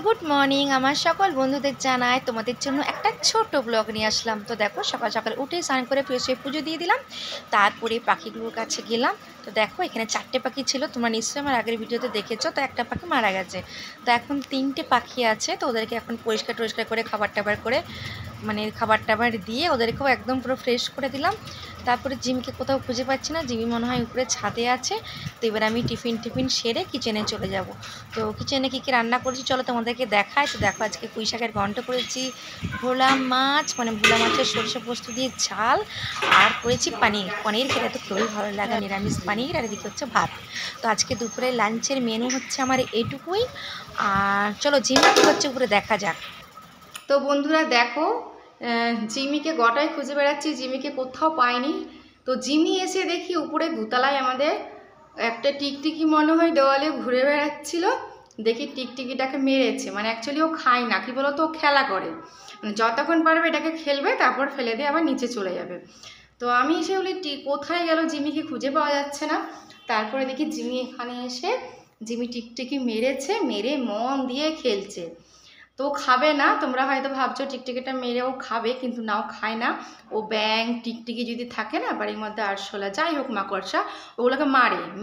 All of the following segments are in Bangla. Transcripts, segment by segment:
গুড মর্নিং আমার সকল বন্ধুদের জানাই তোমাদের জন্য একটা ছোট ব্লগ নিয়ে আসলাম। তো দেখো সকাল সকাল উঠে স্নান করে ফ্রেশ হয়ে পুজো দিয়ে দিলাম, তারপরে পাখিগুলোর কাছে গেলাম। তো দেখো এখানে 4টে পাখি ছিল, তোমরা নিশ্চয়ই আমার আগের ভিডিওতে দেখেছো। তো একটা পাখি মারা গেছে, তো এখন 3টে পাখি আছে। তো ওদেরকে এখন পরিষ্কার টরিষ্কার করে খাবার টাবার করে খাবার টাবার দিয়ে ওদেরকেও একদম পুরো ফ্রেশ করে দিলাম। তারপরে জিমিকে কোথাও খুঁজে পাচ্ছি না, জিমি মনে হয় উপরে ছাদে আছে। তো এবার আমি টিফিন সেরে কিচেনে চলে যাব। তো কিচেনে কী কী রান্না করেছি চলো তোমাদেরকে দেখায়। তো দেখো আজকে পুঁই শাকের ঘন্ট করেছি, ভোলা মাছ ভোলা মাছের সরষে পোস্ত দিয়ে ঝাল, আর করেছি পনির খেতে তো খুবই ভালো লাগে, নিরামিষ পনির। আর এদিকে হচ্ছে ভাত। তো আজকে দুপুরে লাঞ্চের মেনু হচ্ছে আমার এইটুকুই। আর চলো জিমি কী হচ্ছে উপরে দেখা যাক। তো বন্ধুরা দেখো, জিমিকে গোটায় খুঁজে বেড়াচ্ছি, জিমিকে কোথাও পাইনি। তো জিমি এসে দেখি উপরে দোতলায় আমাদের একটা টিকটিকি মনে হয় দেওয়ালে ঘুরে বেড়াচ্ছিল। দেখি টিকটিকিটাকে মেরেছে, মানে অ্যাকচুয়ালি ও খায় না, কি বলো তো, ও খেলা করে, মানে যতক্ষণ পারবে এটাকে খেলবে, তারপর ফেলে দিয়ে আবার নিচে চলে যাবে। তো আমি এসে বলি কোথায় গেল, জিমিকে খুঁজে পাওয়া যাচ্ছে না। তারপরে দেখি জিমি এখানে এসে জিমি টিকটিকি মেরেছে, মেরে মন দিয়ে খেলছে। তো খাবে না, তোমরা হয়তো ভাবছো টিকটিকিটা মেরেও খাবে, কিন্তু নাও খায় না। ও ব্যাং টিকটিকি যদি থাকে না বাড়ির মধ্যে, আরশোলা যাই হোক মাকড়সা, ওগুলোকে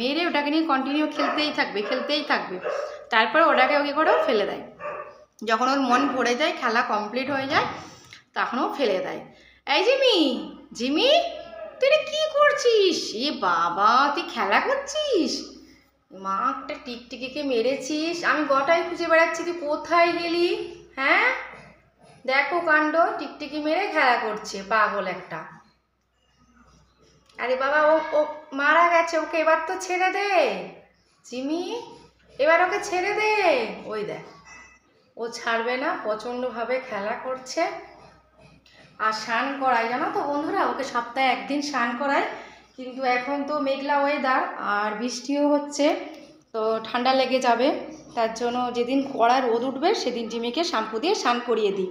মেরে ওটাকে নিয়ে কন্টিনিউ খেলতেই থাকবে। তারপরে ওটাকে ওকে করেও ফেলে দেয়। যখন ওর মন ভরে যায়, খেলা কমপ্লিট হয়ে যায়, তখন ও ফেলে দেয়। এই জিমি তুই কি করছিস? এ বাবা, তুই খেলা করছিস? মা, একটা টিকটিকিকে মেরেছিস, আমি গোটাই খুঁজে বেড়াচ্ছি, তুই কোথায় গেলি? হ্যাঁ দেখো কাণ্ড, টিকটিকি মেরে খেলা করছে পাগল একটা। আরে বাবা, ও মারা গেছে, ওকে এবার তো ছেড়ে দে জিমি, এবার ওকে ছেড়ে দে। ওই দেখ, ও ছাড়বে না, প্রচণ্ডভাবে খেলা করছে। আর স্নান করায়, জানো তো বন্ধুরা, ওকে সপ্তাহে একদিন স্নান করায়, কিন্তু এখন তো মেঘলা ওয়েদার আর বৃষ্টিও হচ্ছে, তো ঠান্ডা লেগে যাবে। তার জন্য যেদিন কড়া রোদ উঠবে সেদিন জিমিকে শ্যাম্পু দিয়ে স্নান করিয়ে দিই।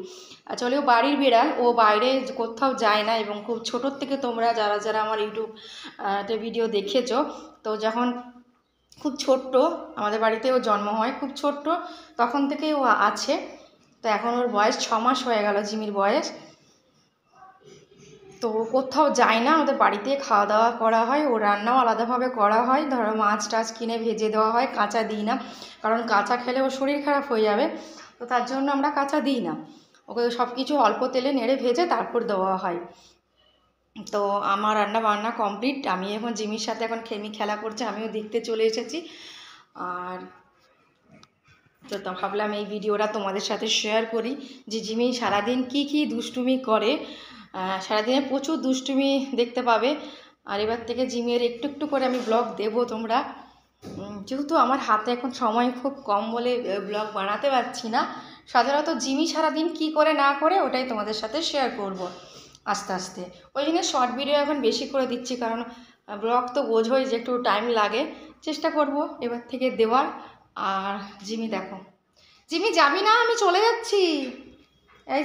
আসলে ও বাড়ির বিড়াল, ও বাইরে কোথাও যায় না, এবং খুব ছোটোর থেকে তোমরা যারা আমার ইউটিউবে ভিডিও দেখেছো, তো যখন খুব ছোট্ট আমাদের বাড়িতে ও জন্ম হয়, খুব ছোট্ট, তখন থেকেই ও আছে। তো এখন ওর বয়স 6 মাস হয়ে গেল, জিমির বয়স। তো কোথাও যায় না, আমাদের বাড়িতে খাওয়া দাওয়া করা হয়, ও রান্নাও আলাদাভাবে করা হয়। ধরো মাছ টাছ কিনে ভেজে দেওয়া হয়, কাঁচা দিই না, কারণ কাঁচা খেলে ওর শরীর খারাপ হয়ে যাবে। তো তার জন্য আমরা কাঁচা দিই না, ওকে সব কিছু অল্প তেলে নেড়ে ভেজে তারপর দেওয়া হয়। তো আমার রান্না বান্না কমপ্লিট, আমি এখন জিমির সাথে এখন খেলা করছে, আমিও দেখতে চলে এসেছি। আর তো ভাবলাম এই ভিডিওটা তোমাদের সাথে শেয়ার করি, যে জিমি সারাদিন কি দুষ্টুমি করে। সারাদিনে প্রচুর দুষ্টুমি দেখতে পাবে। আর এবার থেকে জিমের একটু একটু করে আমি ব্লগ দেবো তোমরা, যেহেতু আমার হাতে এখন সময় খুব কম বলে ব্লগ বানাতে পারছি না। সাধারণত জিমি সারাদিন কি করে না করে ওটাই তোমাদের সাথে শেয়ার করব আস্তে আস্তে। ওই জন্য শর্ট ভিডিও এখন বেশি করে দিচ্ছি, কারণ ব্লগ তো বোঝোই যে একটু টাইম লাগে। চেষ্টা করব এবার থেকে দেওয়ার। আর জিমি দেখো, জিমি যাবি না, আমি চলে যাচ্ছি। এই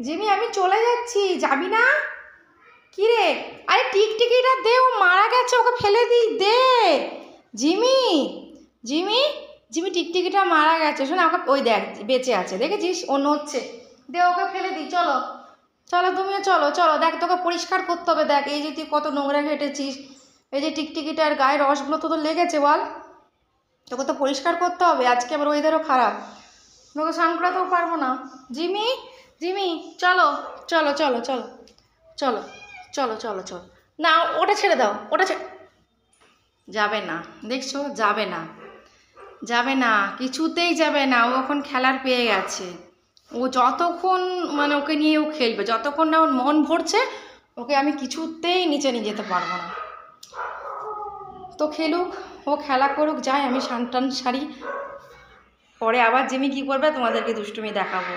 জিমি আমি চলে যাচ্ছি, যাবি না? কি রে, আরে টিকটিকিটা দে, ও মারা গেছে, ওকে ফেলে দিই, দে জিমি। জিমি জিমি টিকটিকিটা মারা গেছে, শোনা, ওকে ওই দেখ বেঁচে আছে, দেখেছিস, ও নড়ছে, দে ওকে ফেলে দিই। চলো চলো তুমিও চলো, দেখ তোকে পরিষ্কার করতে হবে, দেখ এই যে তুই কত নোংরা ঘেটেছিস, এই যে টিকটিকিটার গায়ে রসগুলো তো লেগেছে, বল, তোকে তো পরিষ্কার করতে হবে। আজকে আবার ওয়েদারও খারাপ, তোকে স্নান করাতেও পারবো না। জিমি চলো চলো চলো চলো চলো চলো চলো চলো, না ওটা ছেড়ে দাও, যাবে না, দেখছো, যাবে না, কিছুতেই যাবে না। ও এখন খেলার পেয়ে গেছে, ও যতক্ষণ মানে ওকে নিয়ে ও খেলবে, যতক্ষণ না ওর মন ভরছে, ওকে আমি কিছুতেই নিচে নিয়ে যেতে পারবো না। তো খেলুক, ও খেলা করুক, যাই আমি স্নান টান সারি, পরে আবার জিমি কী করবে তোমাদেরকে দুষ্টুমি দেখাবো।